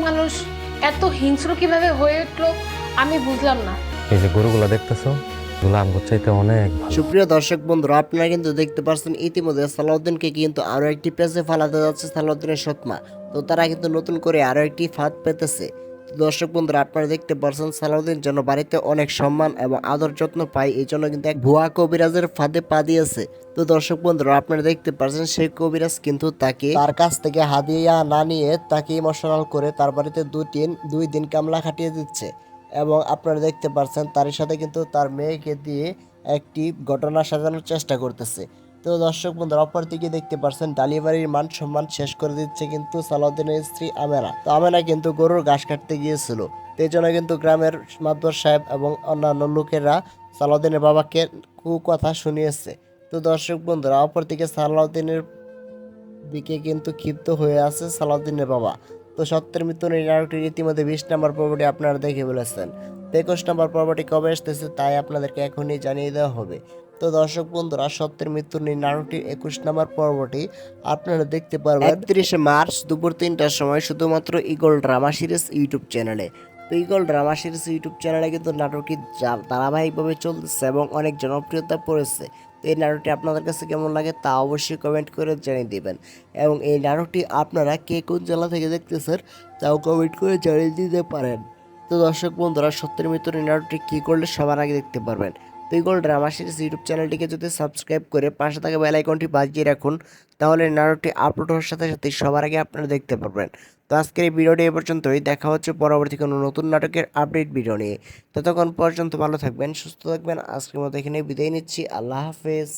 মানুষ এত হিংস্র কিভাবে হয়ে উঠলো আমি বুঝলাম না। এই যে গরুগুলা দেখতেছো, এগুলো আমগো চাইতে অনেক ভালো। সুপ্রিয় দর্শক বন্ধুরা, আপনারা কিন্তু দেখতে পাচ্ছেন ইতিমধ্যে সালাউদ্দিনকে কিন্তু আরো একটি পেজে ফালাতে যাচ্ছে সালাউদ্দিনের সৎমা। তো তারা কিন্তু নতুন করে আরো একটি ফাঁদ পেতেছে। তো দর্শক বন্ধুরা, আপনারা দেখতে পাচ্ছেন সালাউদ্দিন যেন বাড়িতে অনেক সম্মান এবং আদর যত্ন পায়, এই জন্য কিন্তু এক ভুয়া কবিরাজের ফাঁদে পা দিয়েছে। তো দর্শক বন্ধুরা, আপনারা দেখতে পাচ্ছেন সেই কবিরাজ কিন্তু তাকে তার কাছ থেকে হাদিয়া না নিয়ে তাকে ইমোশনাল করে তার বাড়িতে দুই দিন কামলা খাটিয়ে দিচ্ছে। এবং আপনারা দেখতে পাচ্ছেন তার সাথে কিন্তু তার মেয়েকে দিয়ে একটি ঘটনা সাজানোর চেষ্টা করতেছে। তো দর্শক বন্ধুরা, অপরদিকে দেখতে পাচ্ছেন ডালিবাড়ির মান সম্মান শেষ করে দিচ্ছে কিন্তু সালাউদ্দিনের স্ত্রী আমেনা। তো আমেনা কিন্তু গরুর ঘাস কাটতে গিয়েছিল। তো এই জন্য কিন্তু গ্রামের মাতবর সাহেব এবং অন্যান্য লোকেরা সালাউদ্দিনের বাবাকে কুকথা শুনিয়েছে। তো দর্শক বন্ধুরা, অপরদিকে সালাউদ্দিনের দিকে কিন্তু ক্ষিপ্ত হয়ে আছে সালাউদ্দিনের বাবা। তো সত্যের মৃত্যু এই নাটকটির ইতিমধ্যে 20 নম্বর পর্বটি আপনারা দেখে ফেলেছেন। 21 নম্বর পর্বটি কবে আসতেছে তাই আপনাদেরকে এখনই জানিয়ে দেওয়া হবে। তো দর্শক বন্ধুরা, সত্যের মৃত্যু এই নাটকটির 21 নম্বর পর্বটি আপনারা দেখতে পারবেন 31শে মার্চ দুপুর 3টার সময় শুধুমাত্র ইগল ড্রামা সিরিজ ইউটিউব চ্যানেলে। তো ইগল ড্রামা সিরিজ ইউটিউব চ্যানেলে কিন্তু নাটকটি ধারাবাহিকভাবে চলতেছে এবং অনেক জনপ্রিয়তা পড়েছে। তো এই নাটকটি আপনাদের কাছে কেমন লাগে তা অবশ্যই কমেন্ট করে জানিয়ে দিবেন। এবং এই নাটকটি আপনারা কে কোন জেলা থেকে দেখতেছেন তাও কমেন্ট করে জানিয়ে দিতে পারেন। তো দর্শক বন্ধুরা, সত্যের মৃত্যুর এই নাটকটি কী করলে সবার আগে দেখতে পারবেন। তো ইগল ড্রামা সিরিজ ইউটিউব চ্যানেলটিকে যদি সাবস্ক্রাইব করে পাশে থাকা বেল আইকনটি বাজিয়ে রাখুন, তাহলে এই নাটকটি আপলোড হওয়ার সাথে সাথে সবার আগে আপনারা দেখতে পারবেন। তো আজকের এই ভিডিওটি এ পর্যন্তই। দেখা হচ্ছে পরবর্তী কোনো নতুন নাটকের আপডেট ভিডিও নিয়ে। ততক্ষণ পর্যন্ত ভালো থাকবেন, সুস্থ থাকবেন। আজকের মতো এখানে বিদায় নিচ্ছি। আল্লাহ হাফেজ।